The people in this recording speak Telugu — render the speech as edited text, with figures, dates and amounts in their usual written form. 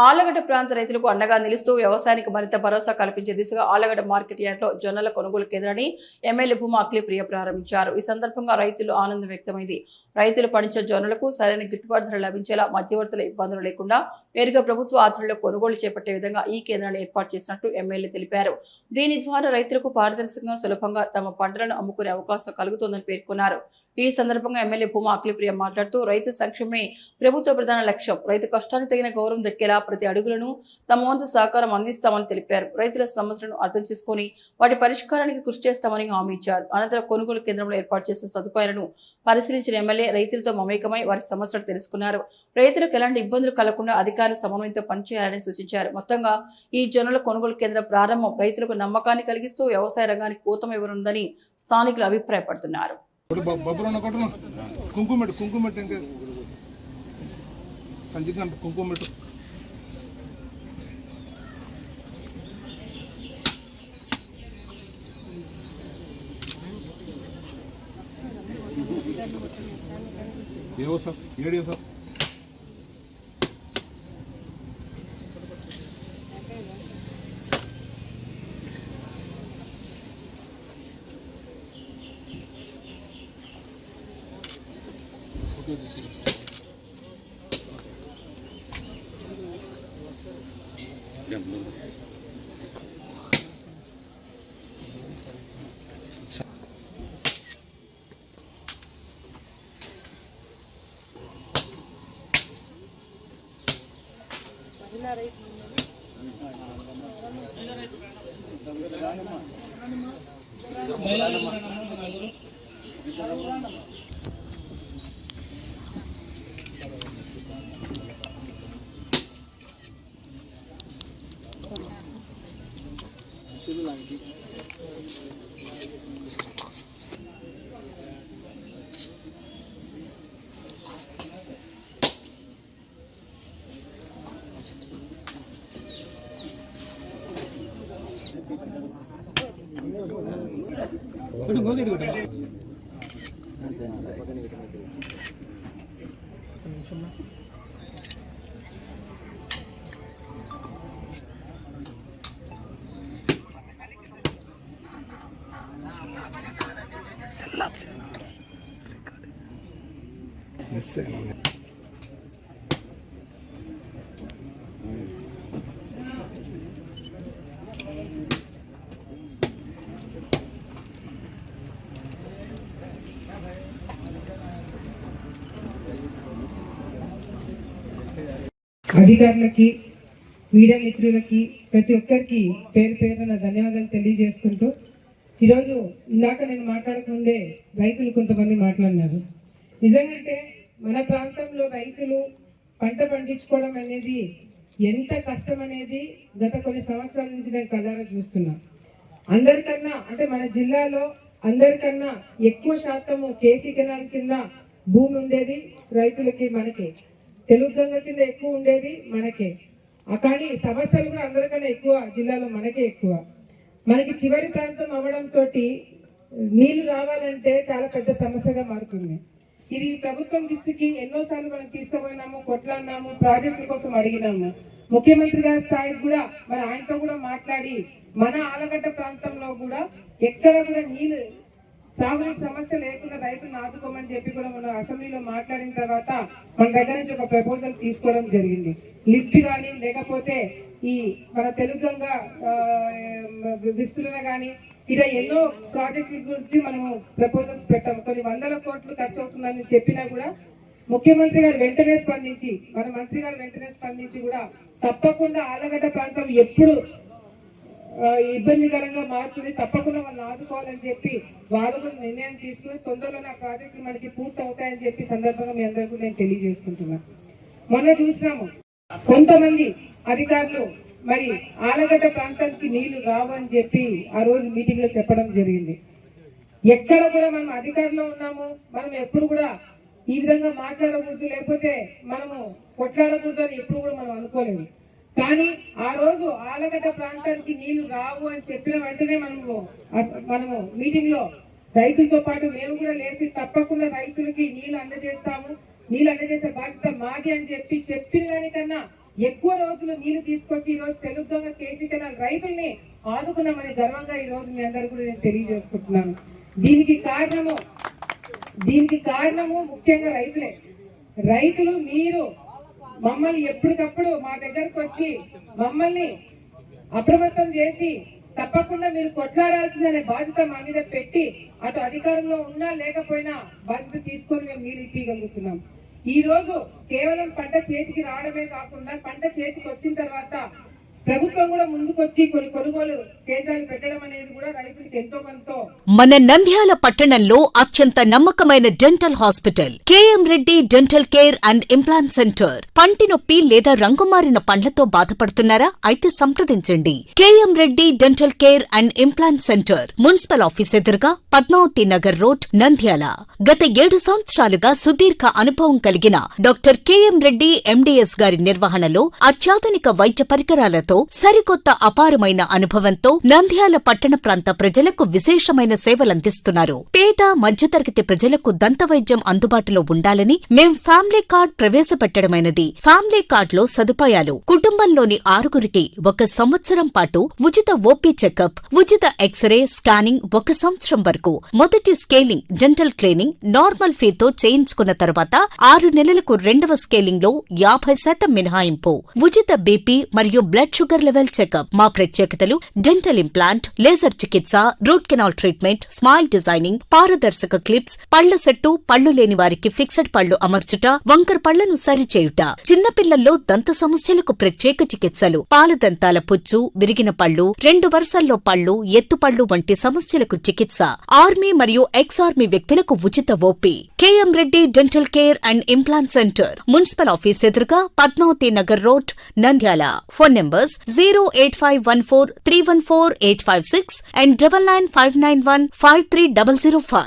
ఆళ్లగడ్డ ప్రాంత రైతులకు అండగా నిలుస్తూ వ్యవసాయానికి మరింత భరోసా కల్పించే దిశగా ఆళ్లగడ్డ మార్కెట్ యార్డ్లో జొన్నల కొనుగోలు కేంద్రాన్ని ఎమ్మెల్యే భూమా అఖిలప్రియ ప్రారంభించారు. ఈ సందర్భంగా రైతులు ఆనందం వ్యక్తమైంది. రైతులు పండించే జొన్నలకు సరైన గిట్టుబాటు ధర లభించేలా మధ్యవర్తుల ఇబ్బందులు లేకుండా నేరుగా ప్రభుత్వ ఆధ్వర్యంలో కొనుగోలు చేపట్టే విధంగా ఈ కేంద్రాన్ని ఏర్పాటు చేసినట్టు ఎమ్మెల్యే తెలిపారు. దీని ద్వారా రైతులకు పారదర్శకంగా సులభంగా తమ పంటలను అమ్ముకునే అవకాశం కలుగుతోందని పేర్కొన్నారు. ఈ సందర్భంగా ఎమ్మెల్యే భూమా అఖిలప్రియ మాట్లాడుతూ రైతు సంక్షేమమే ప్రభుత్వ ప్రధాన లక్ష్యం. రైతు కష్టానికి తగిన గౌరవం దక్కేలా ప్రతి అడుగులను తమ వంతు సహకారం అందిస్తామని తెలిపారు. రైతుల సమస్యలను అర్థం చేసుకుని వాటి పరిష్కారానికి కృషి చేస్తామని హామీ ఇచ్చారు. అనంతరం కొనుగోలు కేంద్రంలో ఏర్పాటు చేసిన సదుపాయాలను పరిశీలించిన ఎమ్మెల్యే రైతులతో మమేకమై వారి సమస్యలు తెలుసుకున్నారు. రైతులకు ఎలాంటి ఇబ్బందులు కలగకుండా అధికారుల సమన్వయంతో పనిచేయాలని సూచించారు. మొత్తంగా ఈ జొన్నల కొనుగోలు కేంద్ర ప్రారంభం రైతులకు నమ్మకాన్ని కలిగిస్తూ వ్యవసాయ రంగానికి ఊతం ఇవ్వనుందని స్థానికులు అభిప్రాయపడుతున్నారు. అధికారులకి, మీడియా మిత్రులకి, ప్రతి ఒక్కరికి పేరు పేరున ధన్యవాదాలు తెలియజేసుకుంటూ, ఈరోజు ఇందాక నేను మాట్లాడకముందే రైతులు కొంతమంది మాట్లాడినారు. నిజంగా మన ప్రాంతంలో రైతులు పంట పండించుకోవడం అనేది ఎంత కష్టం అనేది గత కొన్ని సంవత్సరాల నుంచి నేను కళ్ళారా చూస్తున్నా. అందరికన్నా అంటే మన జిల్లాలో అందరికన్నా ఎక్కువ శాతము కేసీ కెనాల్ కింద భూమి ఉండేది రైతులకి, మనకి తెలుగు గంగ కింద ఎక్కువ ఉండేది మనకే. కానీ సమస్యలు కూడా అందరికన్నా ఎక్కువ జిల్లాలో మనకే ఎక్కువ. మనకి చివరి ప్రాంతం అవ్వడంతో నీళ్లు రావాలంటే చాలా పెద్ద సమస్యగా మారుతుంది. ఇది ప్రభుత్వం దృష్టికి ఎన్నోసార్లు మనం తీసుకుపోయినాము, కొట్లాడినాము, ప్రాజెక్టుల కోసం అడిగినాము. ముఖ్యమంత్రి గారి స్థాయికి కూడా మరి ఆయనతో కూడా మాట్లాడి మన ఆలగడ్డ ప్రాంతంలో కూడా ఎక్కడ కూడా నీళ్లు సాగునీటి సమస్య లేకుండా రైతులను ఆదుకోమని చెప్పి కూడా మన అసెంబ్లీలో మాట్లాడిన తర్వాత మన దగ్గర నుంచి ఒక ప్రపోజల్ తీసుకోవడం జరిగింది. లిఫ్ట్ కానీ లేకపోతే ఈ మన తెలుగంగా విస్తరణ కానీ ఇలా ఎన్నో ప్రాజెక్టుల గురించి మనము ప్రపోజల్స్ పెట్టాము. కొన్ని వందల కోట్లు ఖర్చు అవుతుందని చెప్పినా కూడా ముఖ్యమంత్రి గారు వెంటనే స్పందించి, మన మంత్రి గారు వెంటనే స్పందించి కూడా తప్పకుండా ఆలగడ్డ ప్రాంతం ఎప్పుడు ఇబ్బందికరంగా మారుతుంది, తప్పకుండా వాళ్ళని ఆదుకోవాలని చెప్పి వారు కూడా నిర్ణయం తీసుకుని తొందరలోనే ఆ ప్రాజెక్టులు మనకి పూర్తి అవుతాయని చెప్పి సందర్భంగా మీ అందరికీ నేను తెలియజేసుకుంటున్నాను. మొన్న చూసినాము కొంతమంది అధికారులు మరి ఆలగడ్డ ప్రాంతానికి నీళ్లు రావు అని చెప్పి ఆ రోజు మీటింగ్ లో చెప్పడం జరిగింది. ఎక్కడ కూడా మనం అధికారంలో ఉన్నాము, మనం ఎప్పుడు కూడా ఈ విధంగా మాట్లాడకూడదు, లేకపోతే మనము కొట్లాడకూడదు అని ఎప్పుడు కూడా మనం అనుకోలేము. కానీ ఆ రోజు ఆలగడ్డ ప్రాంతానికి నీళ్లు రావు అని చెప్పిన వెంటనే మనము మీటింగ్ లో రైతులతో పాటు మేము కూడా లేచి తప్పకుండా రైతులకి నీళ్లు అందజేస్తాము, నీళ్ళు అందజేసే బాధ్యత మాది అని చెప్పిన దానికన్నా ఎక్కువ రోజులు నీళ్లు తీసుకొచ్చి ఈ రోజు తెలుగుగా కేసీ కెనాల్ రైతుల్ని ఆదుకున్నామని గర్వంగా ఈ రోజు మీ అందరు కూడా నేను తెలియజేసుకుంటున్నాను. దీనికి కారణము ముఖ్యంగా రైతులే. రైతులు మీరు మమ్మల్ని ఎప్పటికప్పుడు మా దగ్గరకు వచ్చి మమ్మల్ని అప్రమత్తం చేసి తప్పకుండా మీరు కొట్లాడాల్సిందనే బాధ్యత మా మీద పెట్టి అటు అధికారంలో ఉన్నా లేకపోయినా బాధ్యత తీసుకొని మేము నీళ్ళు ఇప్పగలుగుతున్నాం. ఈ రోజు కేవలం పంట చేతికి రావడమే కాకుండా పంట చేతికి వచ్చిన తర్వాత ప్రభుత్వం కూడా ముందుకొచ్చి కొన్ని కొనుగోలు కేంద్రాలు పెట్టడం అనేది కూడా రైతులకు ఎంతో కొంత. మన నంద్యాల పట్టణంలో అత్యంత నమ్మకమైన dental hospital KM Reddy dental care and implant centre. పంటి నొప్పి లేదా రంగుమారిన పండ్లతో బాధపడుతున్నారా? అయితే సంప్రదించండి. KM Reddy dental care and implant centre, municipal office ఎదురుగా, పద్మావతి నగర్ రోడ్, నంద్యాల. గత 7 సంవత్సరాలుగా సుదీర్ఘ అనుభవం కలిగిన డాక్టర్ కేఎం రెడ్డి ఎండీఎస్ గారి నిర్వహణలో అత్యాధునిక వైద్య పరికరాలతో సరికొత్త అపారమైన అనుభవంతో నంద్యాల పట్టణ ప్రాంత ప్రజలకు విశేషమైన సేవలందిస్తున్నారు. పేద మధ్యతరగతి ప్రజలకు దంతవైద్యం అందుబాటులో ఉండాలని మేం ఫ్యామిలీ కార్డ్ ప్రవేశపెట్టడమైనది. ఫ్యామిలీ కార్డ్ లో సదుపాయాలు: కుటుంబంలోని 6గురికి 1 సంవత్సరం పాటు ఉచిత ఓపీ చెకప్, ఉచిత ఎక్స్రే స్కానింగ్ 1 సంవత్సరం వరకు, మొదటి స్కేలింగ్ డెంటల్ క్లీనింగ్ నార్మల్ ఫీతో చేయించుకున్న తర్వాత 6 నెలలకు 2వ స్కేలింగ్ లో 50% మినహాయింపు, ఉచిత బీపీ మరియు బ్లడ్ షుగర్ లెవెల్ చెకప్. మా ప్రత్యేకతలు: డెంటల్ ఇంప్లాంట్, లేజర్ చికిత్స, root canal treatment, smile designing, పారదర్శక క్లిప్స్, పళ్ల సెట్టు, పళ్లు లేని వారికి ఫిక్సెడ్ పళ్లు అమర్చుట, వంకర పళ్లను సరిచేయుట, చిన్నపిల్లల్లో దంత సమస్యలకు ప్రత్యేక చికిత్సలు, పాలదంతాల పుచ్చు, విరిగిన పళ్లు, 2 వరుసల్లో పళ్లు, ఎత్తుపళ్లు వంటి సమస్యలకు చికిత్స, ఆర్మీ మరియు ఎక్స్ ఆర్మీ వ్యక్తులకు ఉచిత OP. KM Reddy dental care and implant centre, municipal office ఎదురుగా, Padmavathi Nagar road, Nandyal. Phone numbers 08514314856 and 9959153005.